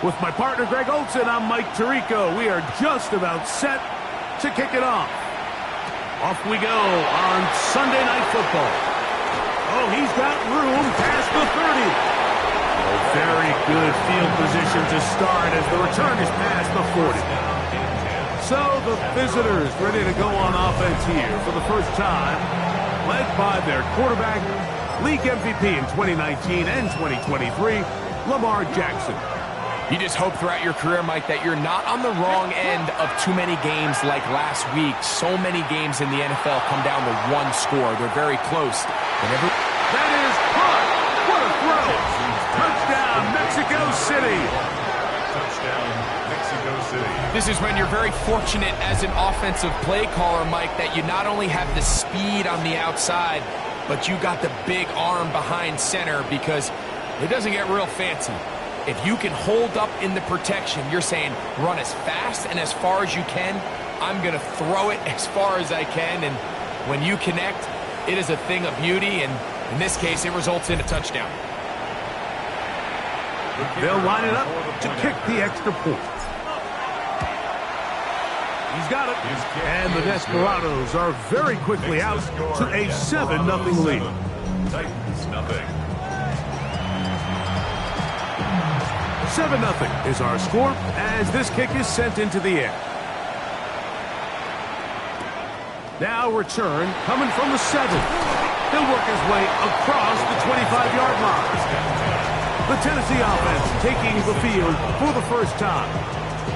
With my partner Greg Olson, I'm Mike Tirico. We are just about set to kick it off. Off we go on Sunday Night Football. Oh, he's got room past the 30. Oh, very good field position to start as the return is past the 40. So the visitors ready to go on offense here for the first time, led by their quarterback, league MVP in 2019 and 2023, Lamar Jackson. You just hope throughout your career, Mike, that you're not on the wrong end of too many games like last week. So many games in the NFL come down to one score. They're very close. That is caught. What a throw. Touchdown, Mexico City. Touchdown, Mexico City. This is when you're very fortunate as an offensive play caller, Mike, that you not only have the speed on the outside, but you got the big arm behind center, because it doesn't get real fancy. If you can hold up in the protection, you're saying run as fast and as far as you can. I'm going to throw it as far as I can. And when you connect, it is a thing of beauty. And in this case, it results in a touchdown. They'll line it up to kick the extra point. He's got it. And the Desperados are very quickly out to a 7-0 lead. Titans, nothing. 7-0 is our score as this kick is sent into the air. Now return coming from the 7. He'll work his way across the 25-yard line. The Tennessee offense taking the field for the first time.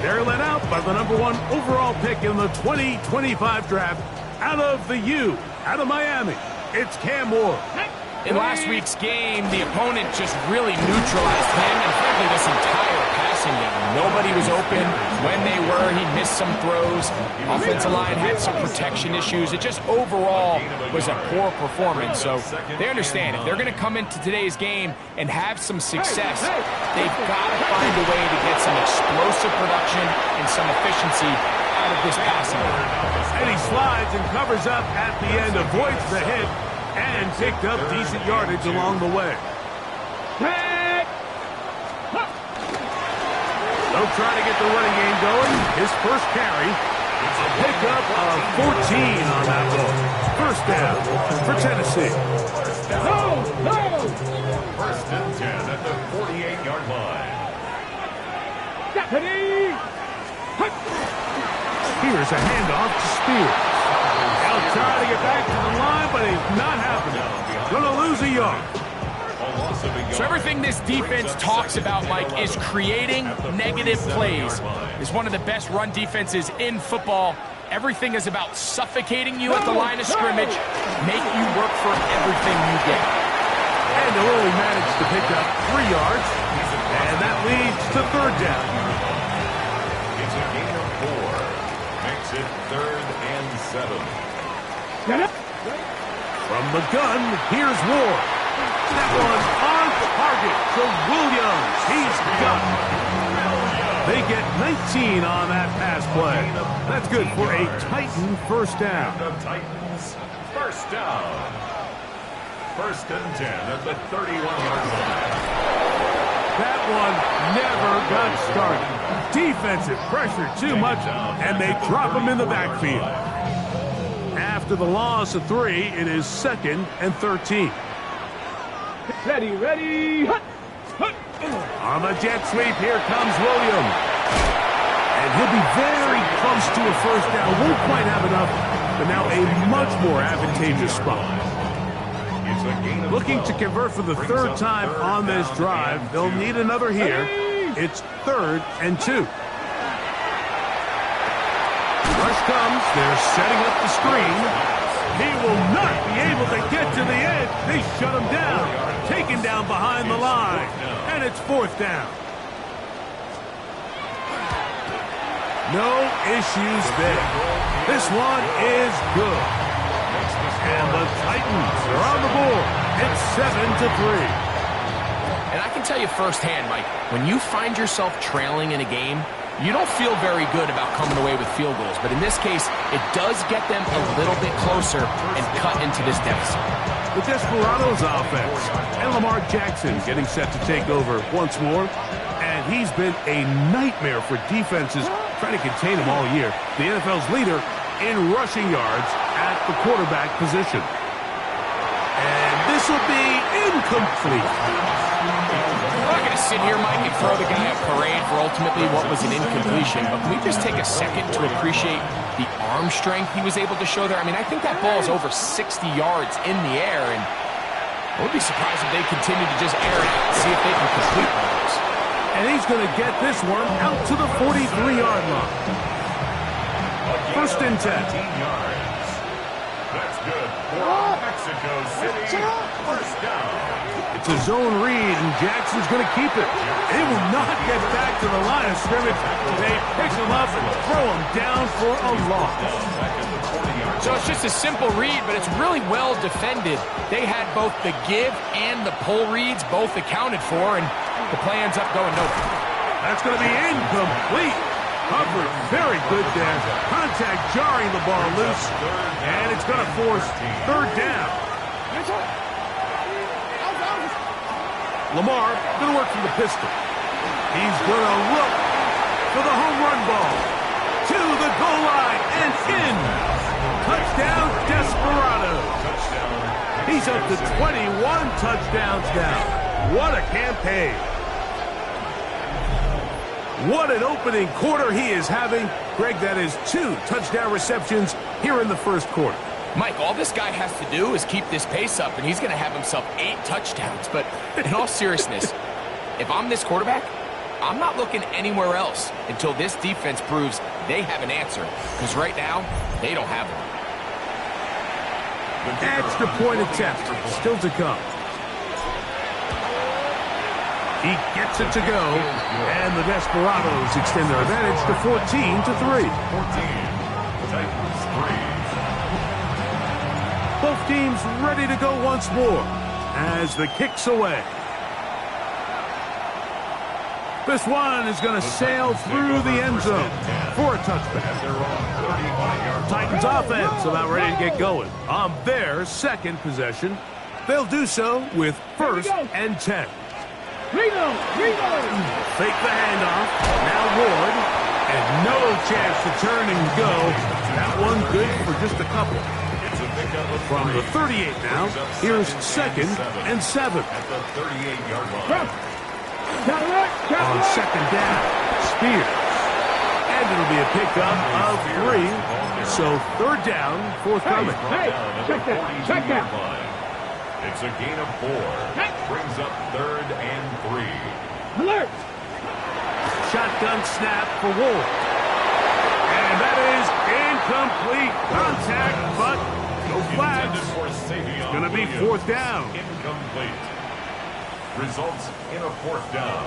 They're led out by the #1 overall pick in the 2025 draft out of the U, out of Miami. It's Cam Moore. In last week's game, the opponent just really neutralized him and frankly this entire passing game. Nobody was open. When they were, he missed some throws. Offensive line had some protection issues. It just overall was a poor performance. So they understand if they're going to come into today's game and have some success, they've got to find a way to get some explosive production and some efficiency out of this passing game. And he slides and covers up at the end, avoids the hit, and picked up decent yardage along the way. They'll try to get the running game going. His first carry, a pickup of 14 on that ball. First down for Tennessee. First and 10 at the 48-yard line. Here's a handoff to Spears. They'll try to get back to the line, but it's not happening. Gonna lose a yard. So everything this defense talks about, Mike, is creating negative plays. It's one of the best run defenses in football. Everything is about suffocating you at the line of scrimmage, make you work for everything you get. And they'll only manage to pick up 3 yards, and that leads to third down. It's a gain of 4. Makes it 3rd and 7. From the gun, here's Ward. That one's on target to Williams. He's got it. They get 19 on that pass play. That's good for a Titan first down. The Titans, first down. First and 10 at the 31-yard line. That one never got started. Defensive pressure too much, and they drop him in the backfield. After the loss of 3, it is 2nd and 13. Ready. On the jet sweep, here comes Williams. And he'll be very close to a first down. Won't quite have enough, but now a much more advantageous spot. Looking to convert for the 3rd time on this drive. They'll need another here. It's 3rd and 2. Rush comes. They're setting up the screen. He will not be able to get to the edge. They shut him down. Taken down behind the line. And it's 4th down. No issues there. This one is good. And the Titans are on the board. It's 7-3. And I can tell you firsthand, Mike, when you find yourself trailing in a game, you don't feel very good about coming away with field goals. But in this case, it does get them a little bit closer and cut into this deficit. The Desperados offense and Lamar Jackson getting set to take over once more. And he's been a nightmare for defenses trying to contain him all year. The NFL's leader in rushing yards at the quarterback position. And this will be incomplete. I'm not going to sit here, Mike, and throw the guy a parade for ultimately what was an incompletion, but can we just take a second to appreciate the arm strength he was able to show there? I mean, I think that ball is over 60 yards in the air, and I would be surprised if they continue to just air it out and see if they can complete those. And he's going to get this one out to the 43-yard line. First and 10. That's good for Mexico City. First down. It's a zone read, and Jackson's going to keep it. They will not get back to the line of scrimmage. They pick him up and throw him down for a loss. So it's just a simple read, but it's really well defended. They had both the give and the pull reads both accounted for, and the play ends up going nowhere. That's going to be incomplete. Coverage very good there. Contact jarring the ball loose, and it's going to force third down. Lamar going to work from the pistol. He's going to look for the home run ball. To the goal line and in. Touchdown, Desperado. He's up to 21 touchdowns now. What a campaign. What an opening quarter he is having. Greg, that is 2 touchdown receptions here in the first quarter. Mike, all this guy has to do is keep this pace up, and he's going to have himself 8 touchdowns. But in all seriousness, if I'm this quarterback, I'm not looking anywhere else until this defense proves they have an answer. Because right now, they don't have one. Extra point attempt still to come. He gets it to go, and the Desperados extend their advantage to 14-3. 14. Titans 3. Both teams ready to go once more as the kick's away. This one is going to sail through the end zone for a touchback. Titans offense about ready to get going on their second possession. They'll do so with first and 10. Fake the handoff. Now Ward. And no chance to turn and go. That one good for just a couple. From the 38 now, here's second and 7. At the 38-yard line. On second down, Spears. And it'll be a pickup of 3. So third down, forthcoming. Check that. It's a gain of 4. Brings up third and 3. Alert! Shotgun snap for Ward. And that is incomplete contact, but no flags. It's going to be fourth down. Incomplete. Results in a fourth down.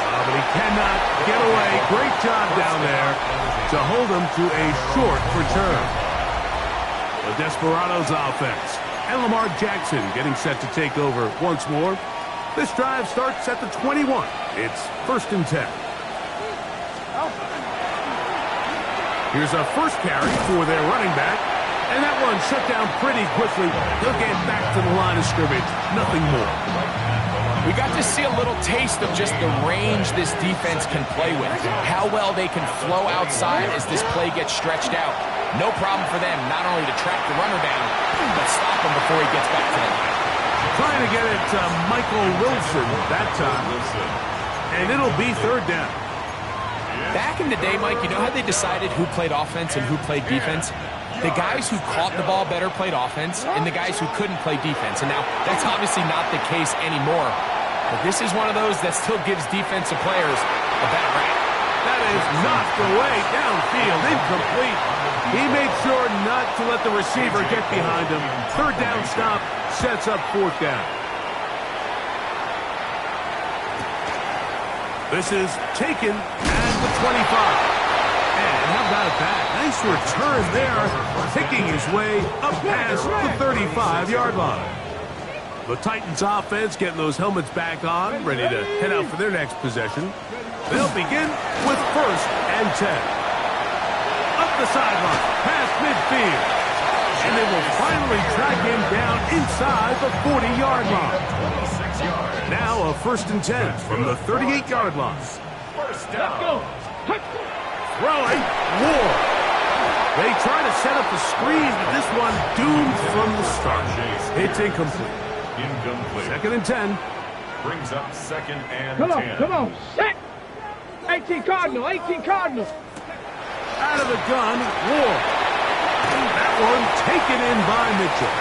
But he cannot get away. Great job down there to hold him to a short return. The Desperados offense and Lamar Jackson getting set to take over once more. This drive starts at the 21. It's first and 10. Here's a first carry for their running back. And that one shut down pretty quickly. He'll get back to the line of scrimmage. Nothing more. We got to see a little taste of just the range this defense can play with. How well they can flow outside as this play gets stretched out. No problem for them not only to track the runner down, but stop him before he gets back to the line. Trying to get it to Michael Wilson that time. And it'll be third down. Back in the day, Mike, you know how they decided who played offense and who played defense? The guys who caught the ball better played offense, and the guys who couldn't play defense. And now, that's obviously not the case anymore. But this is one of those that still gives defensive players a better rap. That is knocked away downfield, incomplete. He made sure not to let the receiver get behind him. Third down stop sets up fourth down. This is taken at the 25. And how about that? Nice return there, picking his way up past the 35-yard line. The Titans offense getting those helmets back on, ready to head out for their next possession. They'll begin with first and 10. Up the sideline, past midfield. And they will finally track him down inside the 40-yard line. 26 yards. Now a 1st and 10 from the 38-yard line. First down. Throwing, Ward. They try to set up the screen, but this one doomed from the start. It's incomplete. Incomplete. 2nd and 10. Brings up 2nd and 10. Come on, set! 18 Cardinal, 18 Cardinal. Out of the gun, Ward. That one taken in by Mitchell.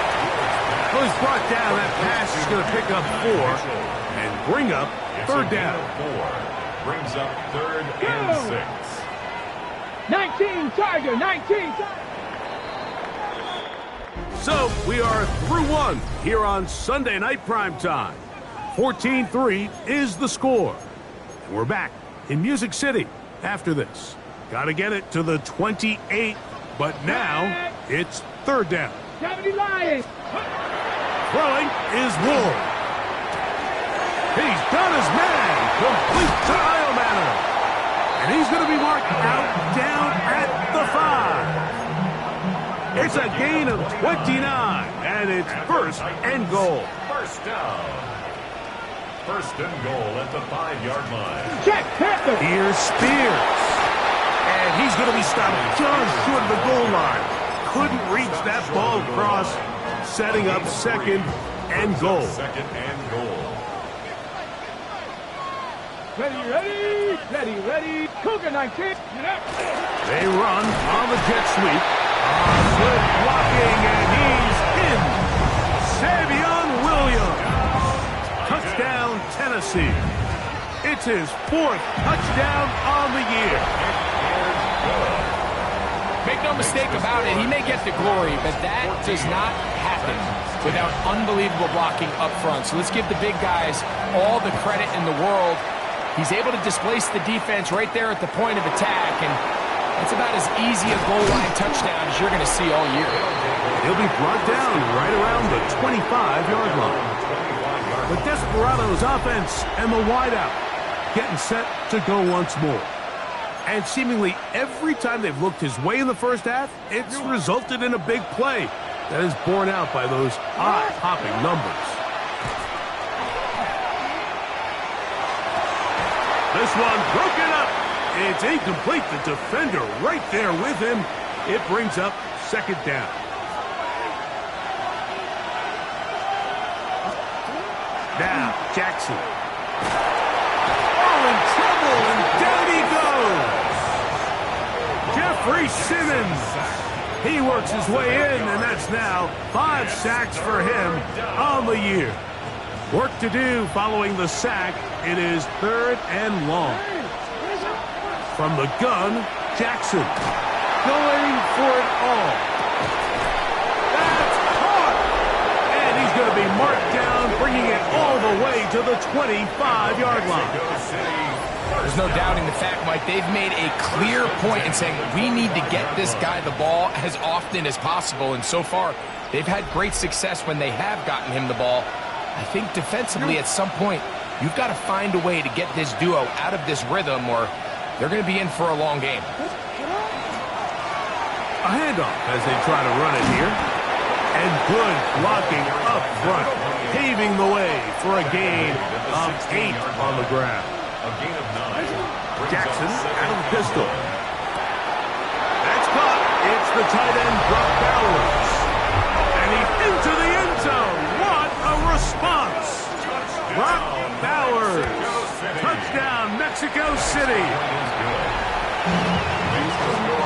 So he's brought down. That pass is going to pick up 4 and bring up 3rd down. 4. Brings up 3rd and 6. 19 Tiger, 19 Tiger. So we are through 1 here on Sunday Night Primetime. 14-3 is the score. And we're back in Music City after this. Got to get it to the 28, but now it's 3rd down. 70 Lions. Throwing is Ward. He's done his man. Complete to Iomanner. And he's going to be marked out down at the 5. It's a gain of 29, and it's 1st and goal. First down. 1st and goal at the 5-yard line. Check, Panther. Here's Spears. And he's going to be stopped just short of the goal line. Couldn't reach that ball across, setting up 2nd and goal. 2nd and goal. Ready. Cougar 19. They run on the jet sweep. Good blocking, and he's in. Savion Williams. Touchdown, Tennessee. It's his 4th touchdown on the year. Make no mistake about it, he may get the glory, but that does not happen without unbelievable blocking up front. So let's give the big guys all the credit in the world. He's able to displace the defense right there at the point of attack, and that's about as easy a goal line touchdown as you're going to see all year. He'll be brought down right around the 25-yard line. The Desperados offense and the wideout getting set to go once more. And seemingly every time they've looked his way in the first half, it's resulted in a big play that is borne out by those eye-popping numbers. This one broken up. It's incomplete. The defender right there with him. It brings up 2nd down. Now, Jackson. Oh, in trouble, and down he goes. Jeffrey Simmons. He works his way in, and that's now 5 sacks for him on the year. Work to do following the sack. It is 3rd and long. From the gun, Jackson going for it all. That's caught! And he's going to be marked down, bringing it all the way to the 25-yard line. There's no doubting the fact, Mike, they've made a clear point in saying we need to get this guy the ball as often as possible, and so far they've had great success when they have gotten him the ball. I think defensively at some point you've got to find a way to get this duo out of this rhythm, or they're going to be in for a long game. A handoff as they try to run it here. And good blocking up front, paving the way for a gain of 8 on the ground. A gain of 9. Jackson out of the pistol. That's caught. It's the tight end, Brock Bowers. And he's into the end zone. What a response. Brock Bowers. Touchdown, Mexico City.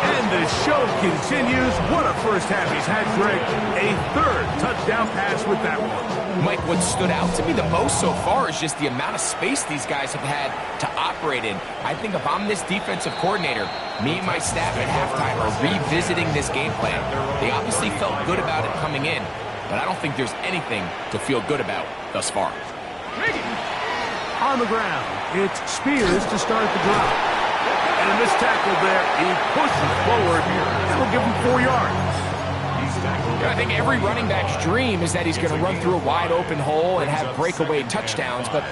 And the show continues. What a first half he's had, Greg. A 3rd touchdown pass with that one. Mike, what stood out to me the most so far is just the amount of space these guys have had to operate in. I think if I'm this defensive coordinator, me and my staff at halftime are revisiting this game plan. They obviously felt good about it coming in, but I don't think there's anything to feel good about thus far. On the ground, it's Spears to start the drive. And in this tackle there, he pushes forward. That'll give him 4 yards. I think every running back's dream is that he's going to run through a wide open hole and have breakaway touchdowns, but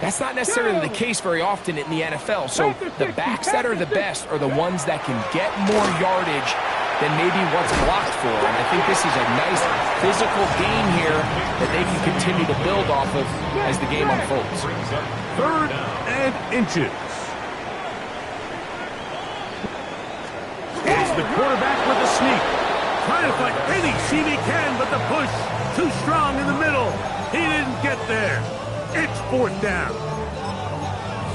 that's not necessarily the case very often in the NFL. So the backs that are the best are the ones that can get more yardage than maybe what's blocked for. And I think this is a nice physical game here that they can continue to build off of as the game unfolds. 3rd and inches. It's the quarterback with the sneak. Trying to find any seam he can, but the push too strong in the middle. He didn't get there. It's 4th down.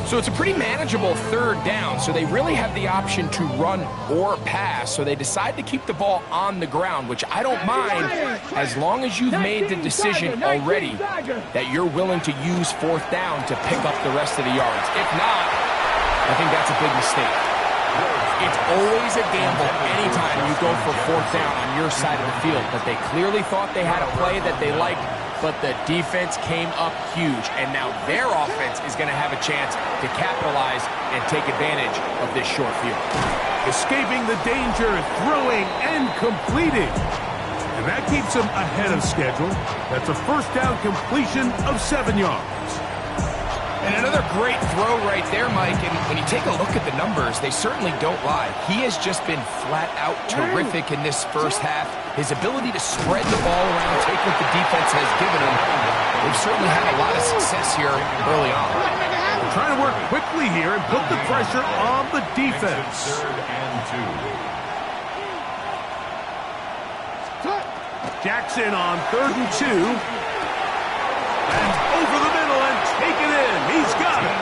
So it's a pretty manageable 3rd down, so they really have the option to run or pass, so they decide to keep the ball on the ground, which I don't mind as long as you've made the decision already that you're willing to use 4th down to pick up the rest of the yards. If not, I think that's a big mistake. It's always a gamble anytime you go for 4th down on your side of the field, but they clearly thought they had a play that they liked, but the defense came up huge, and now their offense is going to have a chance to capitalize and take advantage of this short field. Escaping the danger, throwing, and completing. And that keeps him ahead of schedule. That's a 1st down completion of 7 yards. And another great throw right there, Mike, and when you take a look at the numbers, they certainly don't lie. He has just been flat out terrific in this first half. His ability to spread the ball around, take what the defense has given him, they've certainly had a lot of success here early on. They're trying to work quickly here and put the pressure on the defense. 3rd and 2. Jackson on 3rd and 2. And over the middle and take it in. He's got it.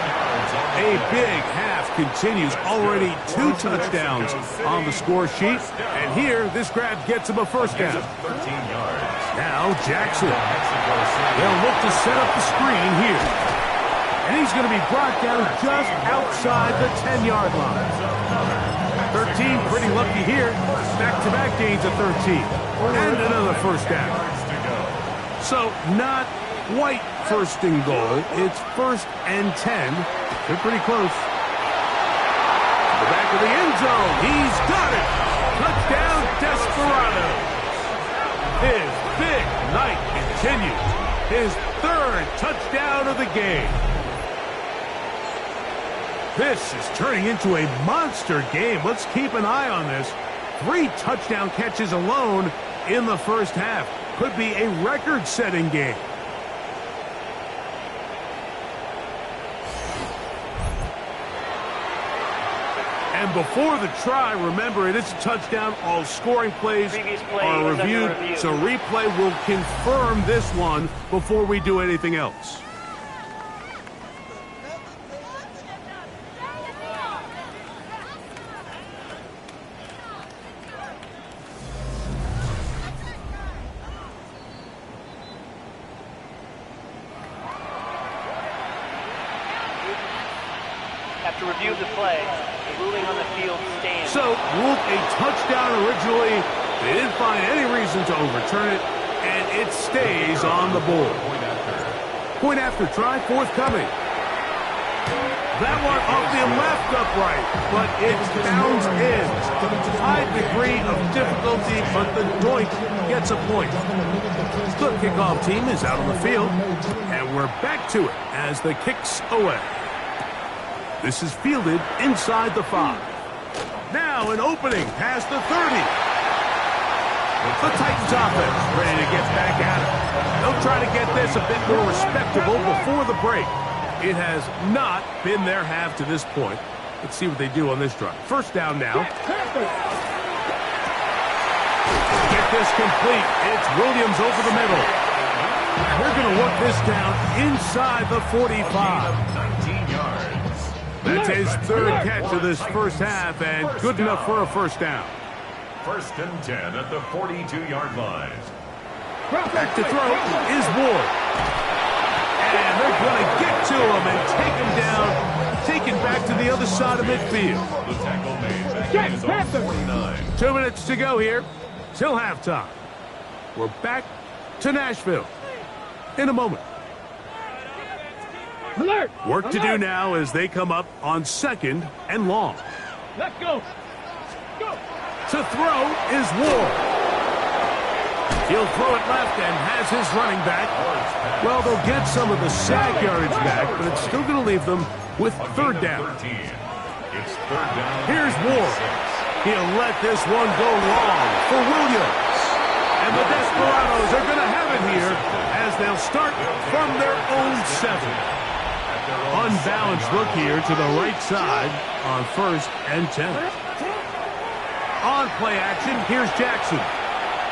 A big half continues. Already 2 touchdowns on the score sheet. And here, this grab gets him a 1st down. 13 yards. Now Jackson. They'll look to set up the screen here. And he's going to be brought down just outside the 10-yard line. 13, pretty lucky here. Back-to-back gains of 13. And another 1st down. So not quite 1st and goal. It's 1st and 10. They're pretty close. To the back of the end zone. He's got it. Touchdown, Desperado. His big night continues. His 3rd touchdown of the game. This is turning into a monster game. Let's keep an eye on this. 3 touchdown catches alone in the first half. Could be a record-setting game. And before the try, remember, it is a touchdown. All scoring plays are reviewed, so replay will confirm this one before we do anything else. After review of the play, the ruling on the field stands. So, ruled a touchdown originally. They didn't find any reason to overturn it, and it stays on the board. Point after try, forthcoming. That one off the left upright, but it bounds in. High degree of difficulty, but the doink gets a point. The kickoff team is out on the field, and we're back to it as the kick's away. This is fielded inside the 5. Now an opening past the 30. The Titans offense ready to get back at it. They'll try to get this a bit more respectable before the break. It has not been their half to this point. Let's see what they do on this drive. 1st down now. Get this complete. It's Williams over the middle. And they're going to work this down inside the 45. 19 yards. That's his 3rd catch of this first half, and good enough for a 1st down. 1st and 10 at the 42-yard line. Back to throw is Ward. And they're going to get to him and take him down, taken back to the other side of midfield. The tackle made. That gain is on 49. 2 minutes to go here till halftime. We're back to Nashville in a moment. Alert! Work to do now as they come up on 2nd and long. Let's go. Go. To throw is Ward. He'll throw it left and has his running back. Well, they'll get some of the sack yardage back, but it's still going to leave them with 3rd down. It's 3rd down. Here's Ward. He'll let this one go long for Williams. And the Desperados are going to have it here as they'll start from their own 7. Unbalanced look here to the right side on 1st and 10. On play action, here's Jackson.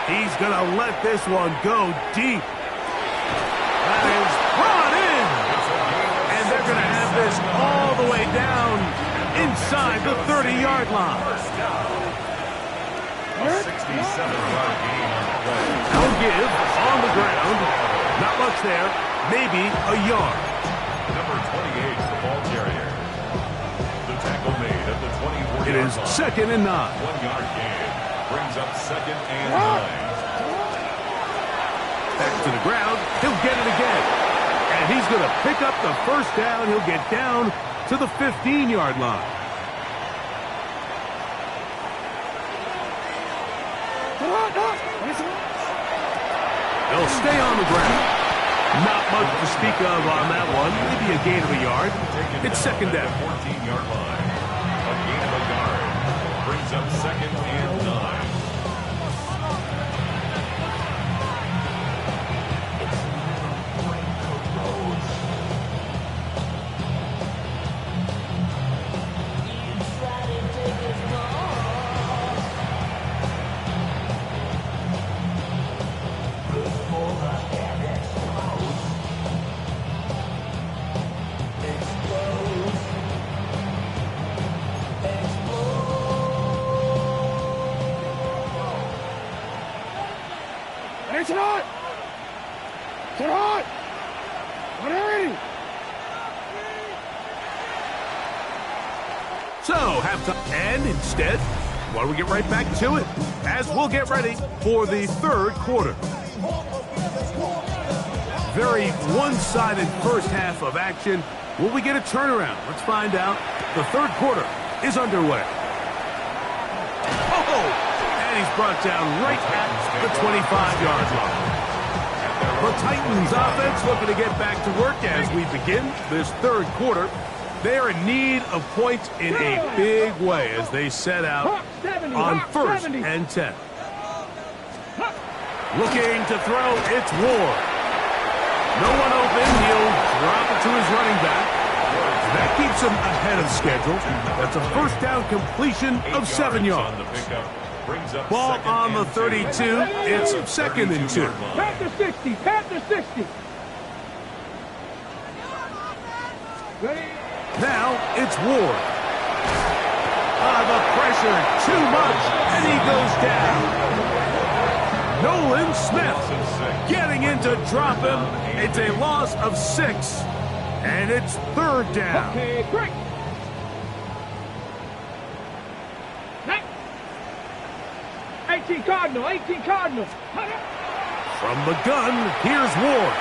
He's going to let this one go deep. That is brought in. And they're going to have this all the way down inside the 30-yard line. A 67-yard gain on the play. No give on the ground. Not much there. Maybe a yard. Number 28, the ball carrier. The tackle made at the 24-yard line. It is 2nd and 9. 1-yard gain. Brings up 2nd and 9. Back to the ground. He'll get it again. And he's going to pick up the 1st down. He'll get down to the 15-yard line. They'll stay on the ground. Not much to speak of on that one. Maybe a gain of a yard. It's 2nd down. 14-yard line. A gain of a yard. Brings up 2nd and 9. So, halftime. And instead, why don't we get right back to it as we'll get ready for the 3rd quarter. Very one-sided first half of action. Will we get a turnaround? Let's find out. The 3rd quarter is underway. Oh! And he's brought down right at the 25-yard line. The Titans offense looking to get back to work as we begin this 3rd quarter. They are in need of points in a big way as they set out on 1st and 10. Looking to throw, it's Ward. No one open, he'll drop it to his running back. That keeps him ahead of schedule. That's a 1st down completion of 7 yards. Ball on the 32, it's 2nd and 2. Panther 60, Panther 60. Ready? Now it's Ward. The pressure, too much, and he goes down. Nolan Smith getting in to drop him. It's a loss of 6, and it's 3rd down. Okay, break. 18 Cardinal, 18 Cardinal. From the gun, here's Ward.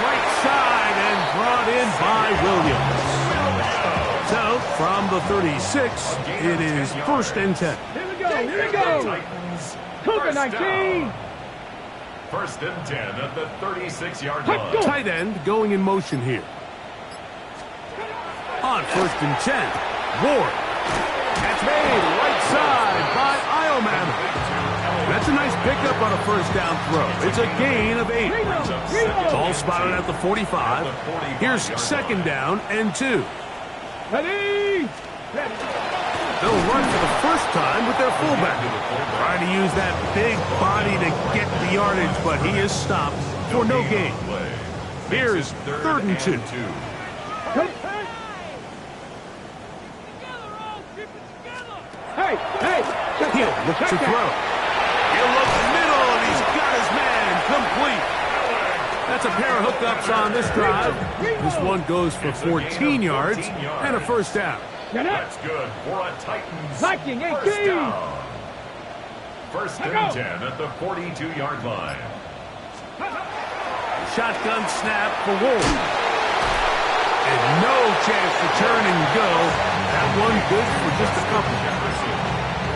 Right side and brought in by Williams. So, from the 36, it is 1st and 10. Here we go, here we go. Cougar 19. 1st and 10 at the 36-yard line. Tight end going in motion here. On 1st and 10, Ward. That's made right side by Iomann. That's a nice pickup on a 1st down throw. It's a gain of 8. Ball spotted at the 45. Here's 2nd down and 2. Ready? They'll run for the 1st time with their fullback. Trying to use that big body to get the yardage, but he is stopped for no gain. Here's 3rd and 2. Hey, hey. He'll look to throw. He'll look middle, and he's got his man complete. That's a pair of hookups on this drive. This one goes for 14 yards and a 1st down. That's good for a Titans Viking 18. 1st down. 1st and 10 at the 42-yard line. Shotgun snap for Ward. And no chance to turn and go. That one good for just a couple.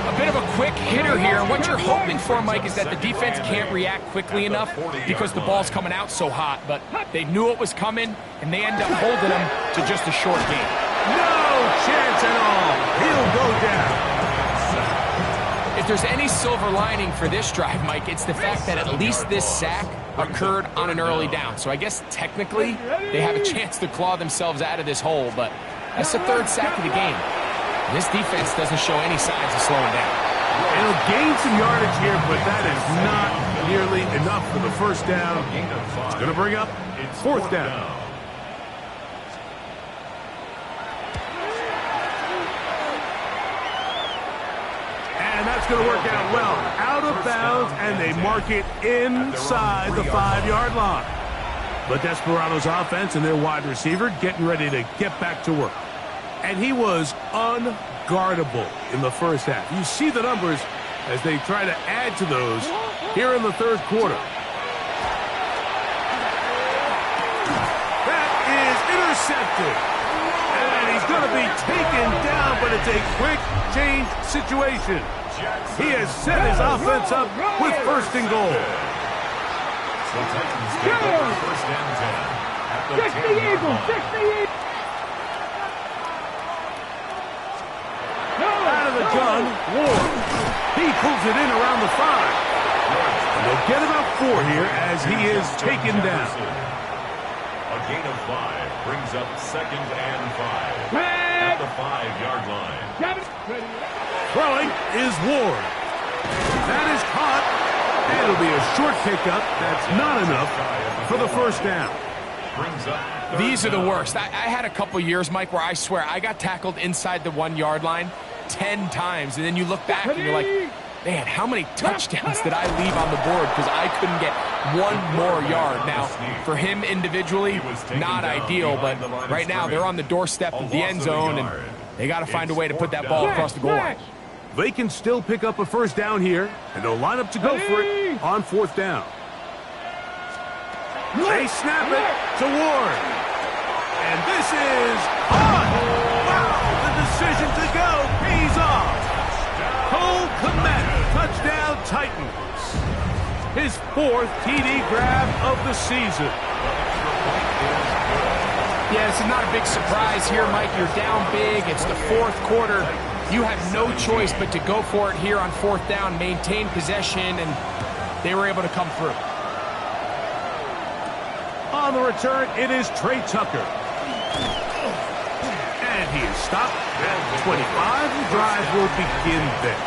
A bit of a quick hitter here. What you're hoping for, Mike, is that the defense can't react quickly enough because the ball's coming out so hot. But they knew it was coming, and they end up holding them to just a short game. No chance at all. He'll go down. If there's any silver lining for this drive, Mike, it's the fact that at least this sack occurred on an early down. So I guess technically they have a chance to claw themselves out of this hole, but that's the third sack of the game. This defense doesn't show any signs of slowing down. It'll gain some yardage here, but that is not nearly enough for the first down. It's going to bring up fourth down. And that's going to work out well. Out of bounds, and they mark it inside the 5-yard line. But Desperado's offense and their wide receiver getting ready to get back to work. And he was unguardable in the first half. You see the numbers as they try to add to those here in the third quarter. That is intercepted. And he's going to be taken down, but it's a quick change situation. He has set his offense up with first and goal. The Titans take over first and 10 at the 10-yard line. Out of the gun, Ward. He pulls it in around the 5. And they'll get about 4 here as he is taken down. A gain of 5 brings up second and 5 at the 5-yard line. Throwing is Ward. That is caught. And it'll be a short pickup. That's not enough for the first down. These are the worst. I had a couple years, Mike, where I swear I got tackled inside the 1-yard line 10 times. And then you look back and you're like, man, how many touchdowns did I leave on the board because I couldn't get one more yard? Now, for him individually, not ideal, but right now they're on the doorstep of the end zone, and they got to find a way to put that ball across the goal line. They can still pick up a first down here, and they'll line up to go for it on fourth down. They snap it to Ward. And this is on. Wow, the decision to go pays off. Cole Kmet, touchdown Titans. His 4th TD grab of the season. Yeah, this is not a big surprise here, Mike. You're down big. It's the 4th quarter. You have no choice but to go for it here on fourth down, maintain possession, and they were able to come through. On the return, it is Trey Tucker. And he is stopped at 25. The drive will begin there.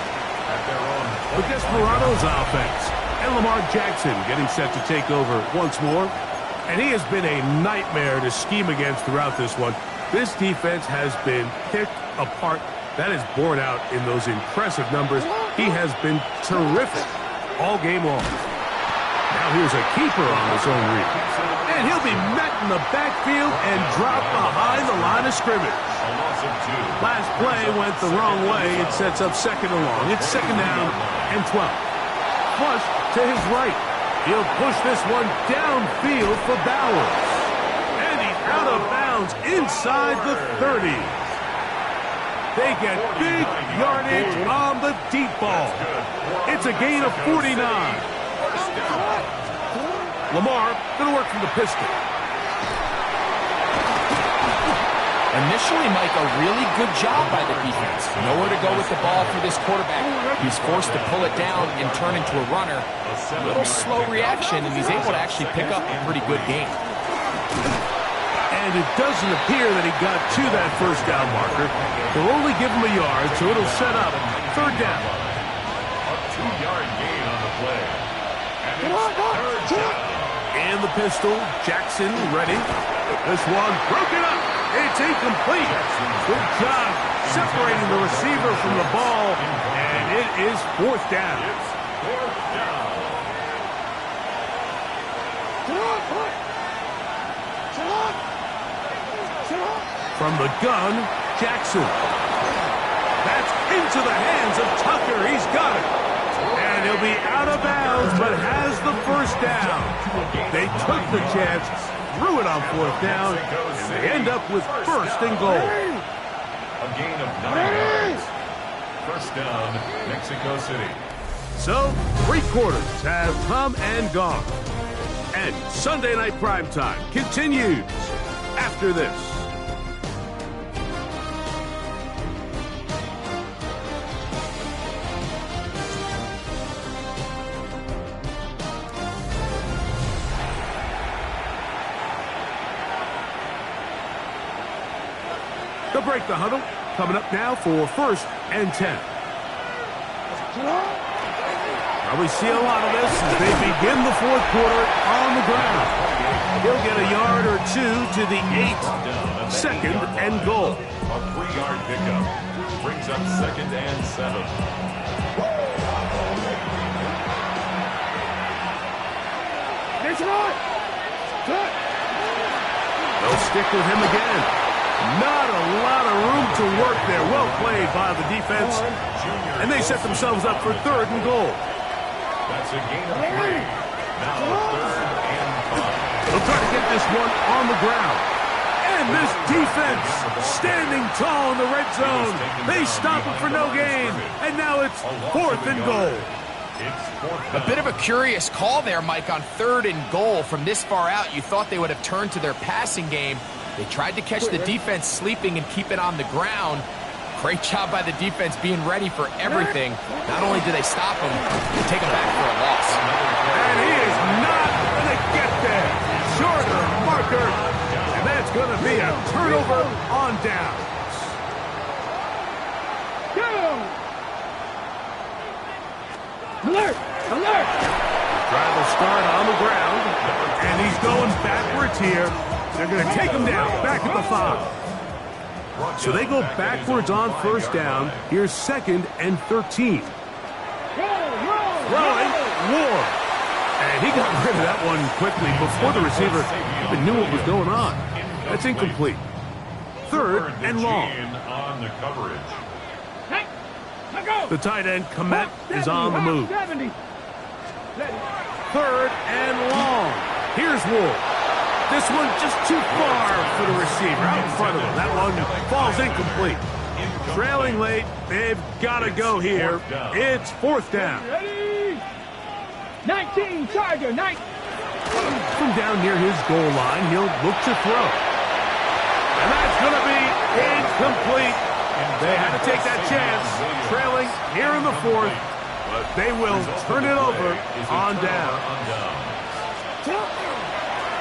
The Desperado's offense. And Lamar Jackson getting set to take over once more. And he has been a nightmare to scheme against throughout this one. This defense has been picked apart. That is borne out in those impressive numbers. He has been terrific all game long. Now here's a keeper on his own read. And he'll be met in the backfield and dropped behind the line of scrimmage. Last play went the wrong way. It sets up second and long. It's second down and 12. Flush to his right. He'll push this one downfield for Bowers. And he's out of bounds inside the 30. They get big yardage on the deep ball. It's a gain of 49. Lamar going to work from the pistol. Initially, Mike, a really good job by the defense. Nowhere to go with the ball for this quarterback. He's forced to pull it down and turn into a runner. A little slow reaction, and he's able to actually pick up a pretty good game. And it doesn't appear that he got to that first down marker. They'll only give him a yard, so it'll set up third down. A 2-yard gain on the play. And it's third down. And the pistol, Jackson ready. This one broken up. It's incomplete. Good job separating the receiver from the ball. And it is fourth down. It's fourth down. From the gun, Jackson. That's into the hands of Tucker. He's got it. And he'll be out of bounds, but has the first down. They took the chance, threw it on fourth down, and they end up with first and goal. A gain of 9 yards. First down, Mexico City. So, 3 quarters have come and gone. And Sunday Night Primetime continues after this. They'll break the huddle. Coming up now for 1st and 10. Probably see a lot of this as they begin the 4th quarter on the ground. He'll get a yard or 2 to the 8. 2nd and goal. A 3-yard pickup brings up 2nd and 7. They'll stick with him again. Not a lot of room to work there. Well played by the defense. And they set themselves up for 3rd and goal. That's a gain of 3. Now 3rd and 5. They'll try to get this one on the ground. And this defense standing tall in the red zone. They stop it for no gain. And now it's 4th and goal. A bit of a curious call there, Mike, on 3rd and goal. From this far out, you thought they would have turned to their passing game. They tried to catch the defense sleeping and keep it on the ground. Great job by the defense being ready for everything. Not only do they stop him, they take him back for a loss. And he is not going to get there. Shorter marker. And that's going to be a turnover on downs. Alert! Alert! Drive will start on the ground. And he's going backwards here. They're going to take him down. Back at the 5. So they go backwards on 1st down. Here's 2nd and 13. Throwing, Ward. And he got rid of that one quickly before the receiver even knew what was going on. That's incomplete. 3rd and long. On the coverage. The tight end, Komet, is on the move. 3rd and long. Here's Ward. This one just too far for the receiver out in front of him. That one falls incomplete. Trailing late, they've got to go here. It's 4th down. 19, Tiger, 19. From down near his goal line, he'll look to throw. And that's going to be incomplete. They had to take that chance, trailing here in the 4th, but they will turn it over on down.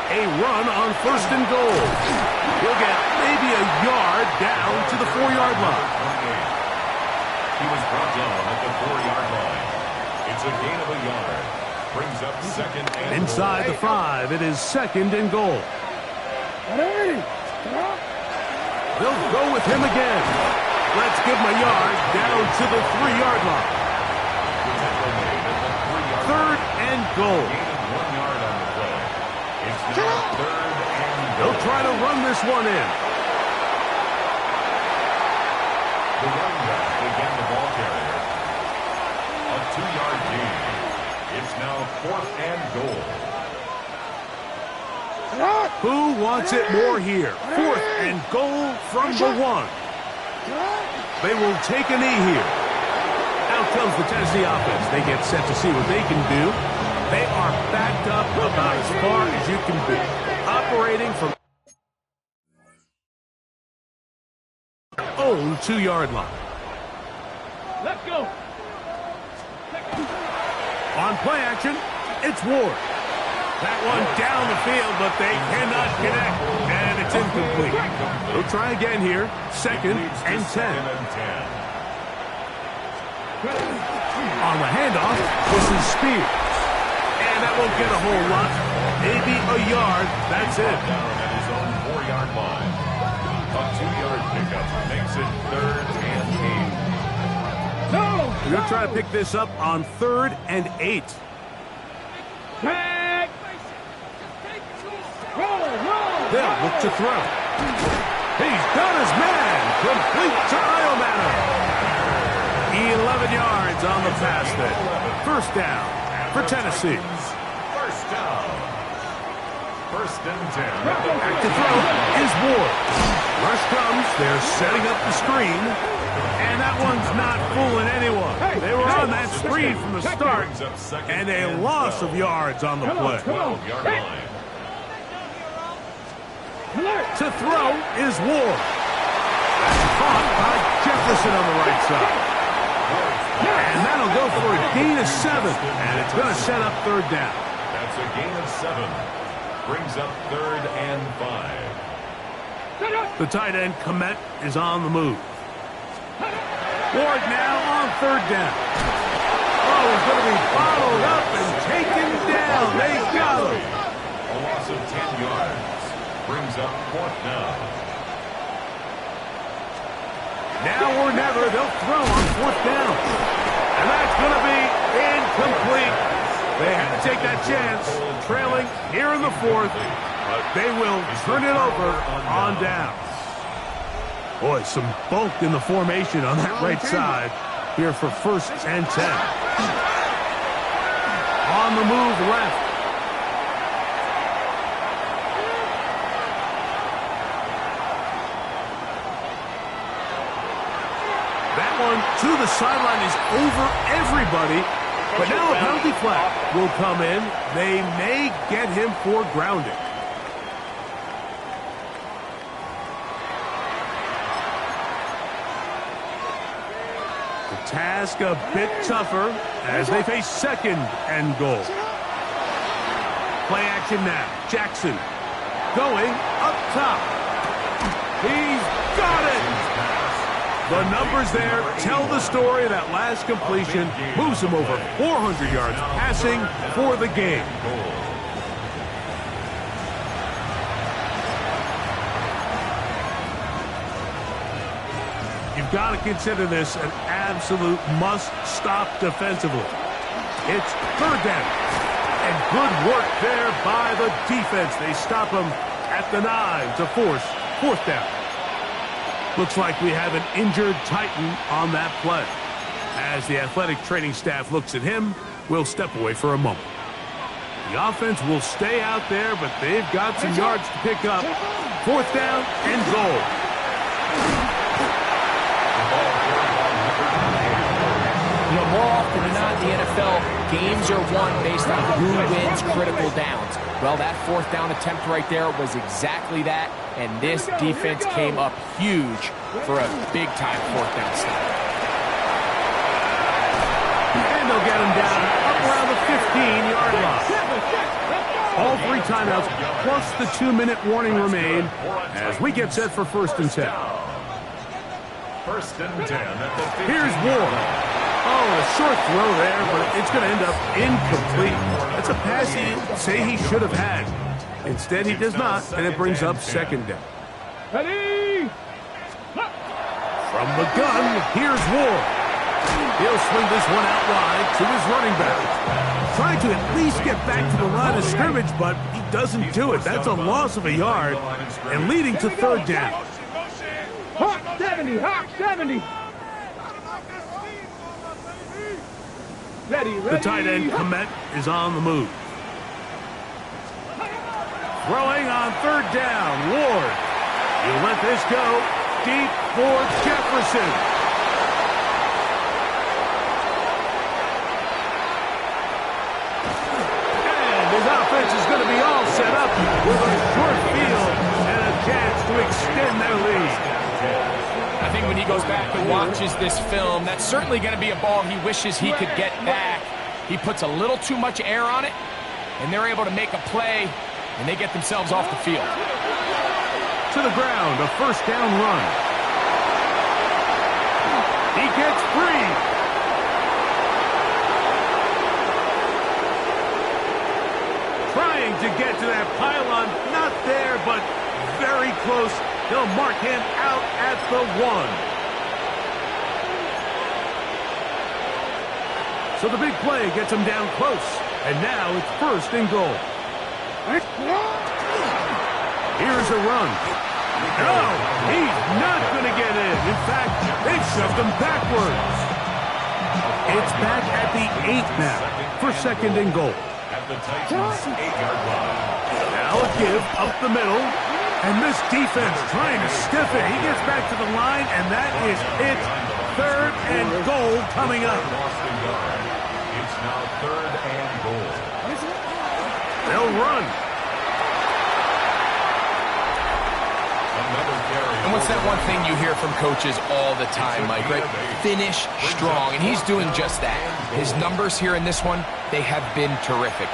A run on 1st and goal. He'll get maybe a yard down to the 4-yard line. He was brought down at the 4-yard line. It's a gain of a yard. Brings up 2nd and inside the 5, it is 2nd and goal. They'll go with him again. Let's give him a yard down to the 3-yard line. 3rd and goal. 1 yard on the play. It's now 3rd and goal. They'll try to run this one in. The running back again, the ball carrier. A 2-yard gain. It's now 4th and goal. Who wants it more here? 4th and goal from the 1. They will take a knee here. Out comes the Tennessee offense. They get set to see what they can do. They are backed up about as far as you can be. Operating from own 2-yard line. Let's go. On play action, it's Ward. That one down the field, but they cannot connect, and it's incomplete. They'll try again here, 2nd and 10. On the handoff, this is Spears. And that won't get a whole lot. Maybe a yard, that's it. Down at his own 4-yard line. A 2-yard pickup makes it 3rd and 8. No! We're going to try to pick this up on 3rd and 8. Back! Roll! They'll look to throw. He's got his man. Complete to Iomanno. 11 yards on the pass there. 1st down for Tennessee. 1st down. 1st and 10. Back to throw is Ward. Rush comes. They're setting up the screen. And that one's not fooling anyone. They were on that screen from the start. And a loss of yards on the play. 12-yard line. To throw is Ward. That's caught by Jefferson on the right side. And that'll go for a gain of 7. And it's going to set up 3rd down. That's a gain of 7. Brings up 3rd and 5. The tight end, Komet, is on the move. Ward now on third down. Oh, he's going to be bottled up and taken down. They got him. A loss of 10 yards brings up fourth down. Now or never, they'll throw on fourth down. And that's going to be incomplete. They had to take that chance, trailing here in the fourth, but they will turn it over on down. Boy, some bulk in the formation on that right side here for 1st and 10. On the move left. That one to the sideline is over everybody, but now a penalty flag will come in. They may get him for grounding. Task a bit tougher as they face 2nd and goal. Play action now. Jackson going up top. He's got it. The numbers there tell the story of that last completion. Moves him over 400 yards passing for the game. You've got to consider this an absolute must-stop defensively. It's 3rd down. And good work there by the defense. They stop him at the 9 to force 4th down. Looks like we have an injured Titan on that play. As the athletic training staff looks at him, we'll step away for a moment. The offense will stay out there, but they've got some yards to pick up. 4th down and goal. You know, more often than not in the NFL, games are won based on who wins critical downs. Well, that 4th down attempt right there was exactly that, and this defense came up huge for a big-time 4th down stop. And they'll get him down up around the 15-yard line. All 3 timeouts plus the 2-minute warning remain as we get set for 1st and 10. 1st and 10 at the 15. Here's Ward. Oh, a short throw there, but it's going to end up incomplete. That's a pass he'd say he should have had. Instead, he does not, and it brings up 2nd down. Ready? From the gun, here's Ward. He'll swing this one out wide to his running back. Trying to at least get back to the line of scrimmage, but he doesn't do it. That's a loss of a yard, and leading to 3rd down. Hawk 70, Hawk 70. Ready. The tight end, Komet, is on the move. Throwing on 3rd down, Ward. He'll let this go deep for Jefferson. And his offense is going to be all set up with a short field and a chance to extend their lead. I think when he goes back and watches this film, that's certainly going to be a ball he wishes he could get back. He puts a little too much air on it, and they're able to make a play, and they get themselves off the field. To the ground, a 1st down run. He gets free. Trying to get to that pylon, not there, but very close. They'll mark him out at the 1. So the big play gets him down close. And now it's 1st and goal. Here's a run. No, he's not going to get in. In fact, they've shoved him backwards. It's back at the 8 now for 2nd and goal. At the Titans' 8-yard line. Now a give up the middle. And this defense trying to stiff it. He gets back to the line, and that is it. 3rd and goal coming up. It's now 3rd and goal. They'll run. And what's that one thing you hear from coaches all the time, Mike, right? Finish strong, and he's doing just that. His numbers here in this one, they have been terrific.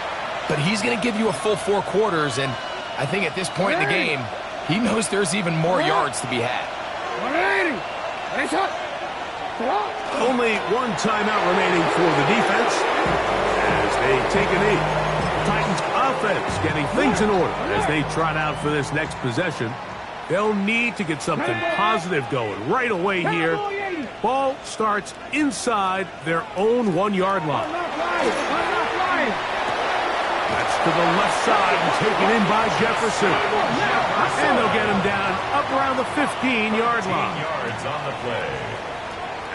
But he's going to give you a full 4 quarters, and I think at this point in the game, He knows there's even more yards to be had. 180. Nice hot. Only one timeout remaining for the defense as they take a knee. Titans offense getting things in order as they trot out for this next possession. They'll need to get something positive going right away here. Ball starts inside their own 1-yard line. That's to the left side and taken in by Jefferson. And they'll get him down up around the 15-yard line. 15 yards on the play.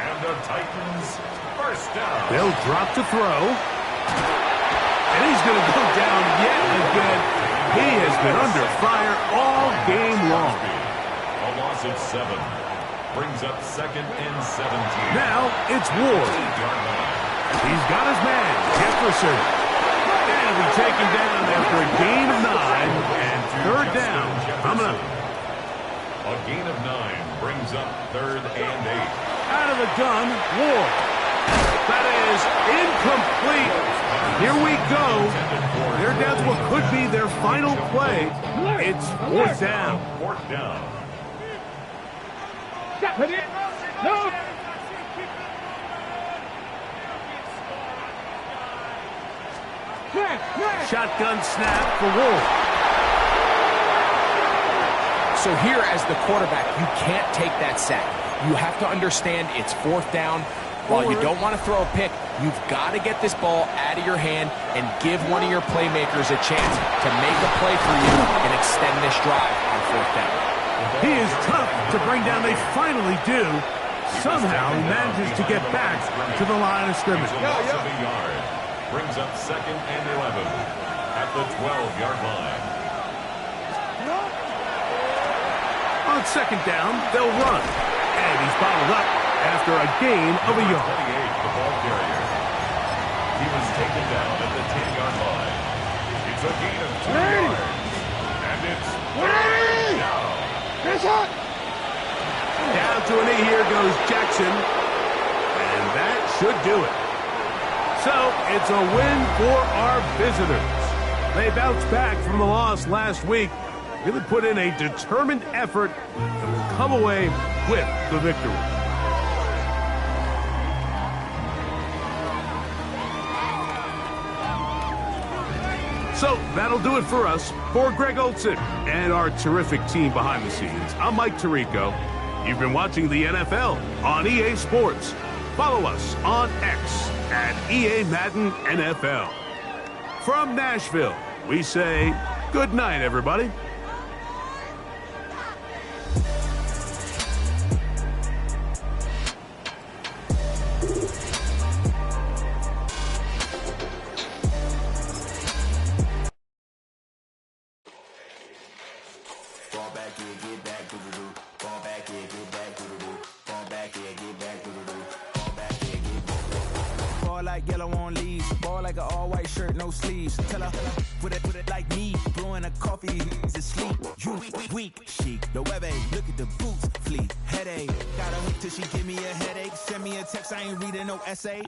And the Titans first down. They'll drop to throw. And he's going to go down yet again. He has been under fire all game long. A loss of 7. Brings up 2nd and 17. Now it's Ward. He's got his man, Jefferson. And he'll be taken down after a gain of 9 and 3rd down. Coming up. A gain of 9 brings up 3rd and 8. Out of the gun, Ward. That is incomplete. Here we go. They're down to what could be their final play. It's 4th down. 4th down. No. Shotgun snap for Wolf. So here as the quarterback, you can't take that sack. You have to understand it's 4th down. While you don't want to throw a pick, you've got to get this ball out of your hand and give one of your playmakers a chance to make a play for you and extend this drive on 4th down. He is tough to bring down. They finally do. Somehow he manages to get back to the line of scrimmage. Loss of a yard. Brings up 2nd and 11 at the 12-yard line. On 2nd down, they'll run. And he's bottled up after a gain of a yard. 28, the ball carrier. He was taken down at the 10-yard line. It's a gain of 2 yards. And it's 3rd down. Nice hot. Down to a knee, here goes Jackson. And that should do it. So, it's a win for our visitors. They bounced back from the loss last week, really put in a determined effort, and will come away with the victory. So, that'll do it for us. For Greg Olson and our terrific team behind the scenes, I'm Mike Tirico. You've been watching the NFL on EA Sports. Follow us on X at EA Madden NFL. From Nashville, we say good night, everybody. Like yellow on leaves, ball like an all-white shirt, no sleeves. Tell her, put it like me, blowing a coffee, he's asleep. You weak, chic, the web look at the boots, fleet, headache. Got a hook till she give me a headache, send me a text, I ain't reading no essay.